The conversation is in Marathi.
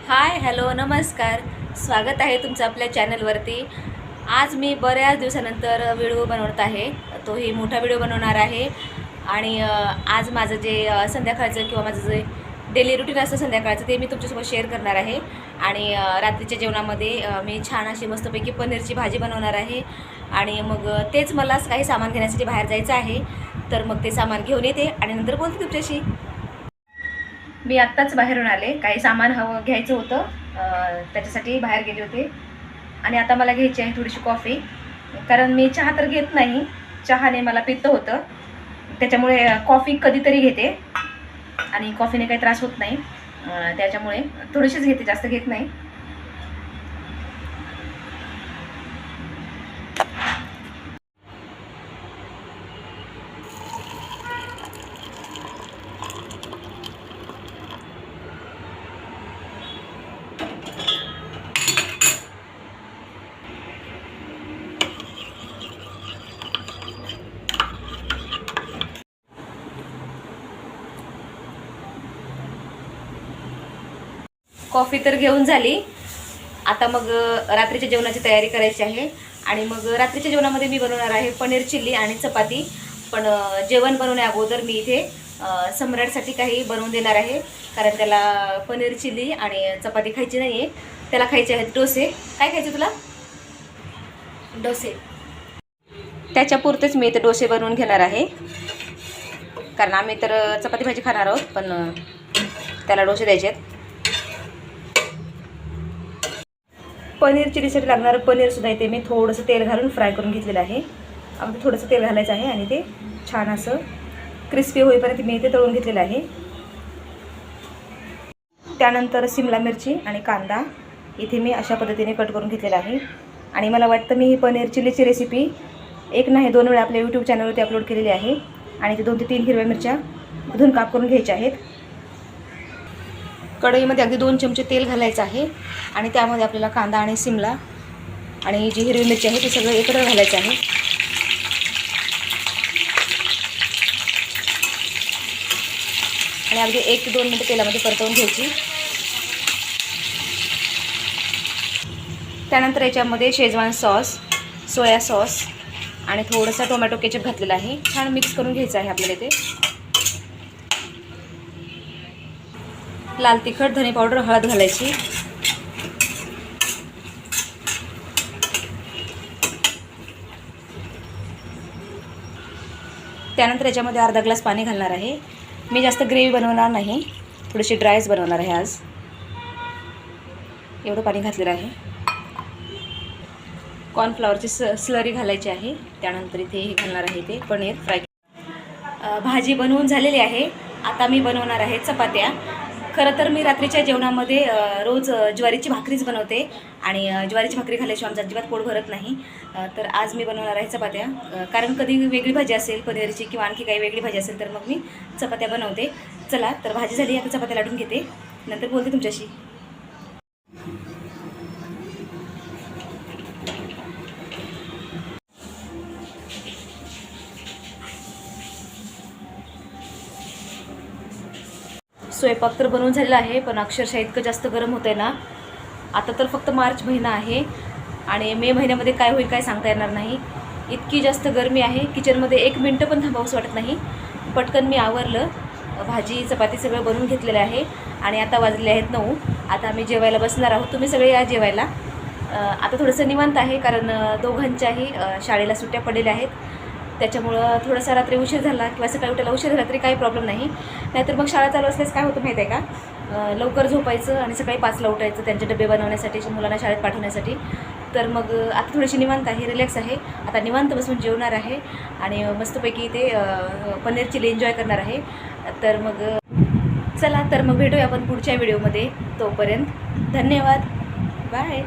हाय हॅलो नमस्कार. स्वागत आहे तुमचं आपल्या चॅनलवरती. आज मी बऱ्याच दिवसानंतर व्हिडिओ बनवत आहे. तोही मोठा व्हिडिओ बनवणार आहे. आणि आज माझं जे संध्याकाळचं किंवा माझं जे डेली रुटीन असतं संध्याकाळचं ते मी तुमच्यासोबत शेअर करणार आहे. आणि रात्रीच्या जेवणामध्ये मी छान अशी मस्तपैकी पनीरची भाजी बनवणार आहे. आणि मग तेच मला काही सामान घेण्यासाठी बाहेर जायचं आहे. तर मग ते सामान घेऊन येते आणि नंतर बोलते तुमच्याशी. मी आत्ताच बाहेरून आले. काही सामान घ्यायचं होतं, त्याच्यासाठी बाहेर गेले होते. आणि आता मला घ्यायची आहे थोडीशी कॉफी, कारण मी चहा तर घेत नाही. चहाने मला पित्त होतं, त्याच्यामुळे कॉफी कधीतरी घेते आणि कॉफीने काही त्रास होत नाही. त्याच्यामुळे थोडीशीच घेते, जास्त घेत नाही. कॉफी तर घेऊन झाली. आता मग रात्रीच्या जेवणाची तयारी करायची आहे. आणि मग रात्रीच्या जेवणामध्ये मी बनवणार आहे पनीर चिल्ली आणि चपाती. पण जेवण बनवण्या अगोदर मी इथे सम्राटसाठी काही बनवून देणार आहे, कारण त्याला पनीर चिल्ली आणि चपाती खायची नाही आहे. त्याला खायचे आहेत डोसे. काय खायचे तुला? डोसे. त्याच्यापुरतेच मी इथे डोसे बनवून घेणार आहे, कारण आम्ही तर चपाती भाजी खाणार आहोत, पण त्याला डोसे द्यायचे आहेत. पनीर चिलीसाठी लागणारं पनीरसुद्धा इथे मी थोडंसं तेल घालून फ्राय करून घेतलेलं आहे. अगदी थोडंसं तेल घालायचं आहे आणि ते छान असं क्रिस्पी होईपर्यंत मी इथे तळून घेतलेलं आहे. त्यानंतर शिमला मिरची आणि कांदा इथे मी अशा पद्धतीने कट करून घेतलेला आहे. आणि मला वाटतं मी ही पनीर चिलीची रेसिपी एक नाही 2 वेळा आपल्या यूट्यूब चॅनलवरती अपलोड केलेली आहे. आणि ते 2 ते 3 हिरव्या मिरच्या धुवून काप करून घ्यायच्या आहेत. कढईमध्ये अगदी 2 चमचे तेल घालायचं आहे आणि त्यामध्ये आपल्याला कांदा आणि शिमला आणि जी हिरवी मिरची आहे ते सगळं एकत्र घालायचं आहे. आणि अगदी 1 ते 2 मिनिटं तेलामध्ये परतवून घ्यायची. त्यानंतर याच्यामध्ये शेजवान सॉस, सोया सॉस आणि थोडंसं टोमॅटो केचप घातलेला आहे. छान मिक्स करून घ्यायचं आहे आपल्याला इथे. लाल तिखट, धने पावडर, हळद घालायची. त्यानंतर याच्यामध्ये अर्धा ग्लास पाणी घालणार आहे. मी जास्त ग्रेव्ही बनवणार नाही, थोडीशी ड्रायच बनवणार आहे आज. एवढं पाणी घातलेलं आहे. कॉर्नफ्लॉवरची स्लरी घालायची आहे. त्यानंतर इथे हे घालणार आहे ते पनीर फ्राय. भाजी बनवून झालेली आहे. आता मी बनवणार आहे चपात्या. खरं तर मी रात्रीच्या जेवणामध्ये रोज ज्वारीची भाकरीच बनवते आणि ज्वारीची भाकरी खाल्ल्याशिवाय आमचं अजिबात पोट भरत नाही. तर आज मी बनवणार आहे चपात्या, कारण कधी वेगळी भाजी असेल पनीरची किंवा आणखी काही वेगळी भाजी असेल तर मग मी चपात्या बनवते. चला तर भाजी झाली, आता चपात्या लाटून घेते, नंतर बोलते तुमच्याशी. स्वयंपाक तर बनवून झालेला आहे, पण अक्षरशः इतकं जास्त गरम होतं आहे ना. आता तर फक्त मार्च महिना आहे आणि मे महिन्यामध्ये काय होईल काय सांगता येणार नाही. इतकी जास्त गरमी आहे, किचनमध्ये 1 मिनटं पण थांबावंसं वाटत नाही. पटकन मी आवरलं, भाजी चपाती सगळं बनवून घेतलेलं आहे. आणि आता वाजलेले आहेत 9. आता आम्ही जेवायला बसणार आहोत. तुम्ही सगळे या जेवायला. आता थोडंसं निवांत आहे, कारण दोघांच्याही शाळेला सुट्ट्या पडलेल्या आहेत. त्याच्यामुळं थोडासा रात्री उशीर झाला किंवा सकाळी उठायला उशीर झाला तरी काही प्रॉब्लेम नाही. नाहीतर मग शाळा चालू असल्यास काय होतं माहीत आहे का, लवकर झोपायचं आणि सकाळी 5ला उठायचं त्यांचे डबे बनवण्यासाठी, मुलांना शाळेत पाठवण्यासाठी. तर मग आता थोडीशी निवांत आहे, रिलॅक्स आहे. आता निवांत बसून जेवणार आहे आणि मस्तपैकी ते पनीर चिली एन्जॉय करणार आहे. तर मग चला, तर मग भेटूया आपण पुढच्या व्हिडिओमध्ये. तोपर्यंत धन्यवाद, बाय.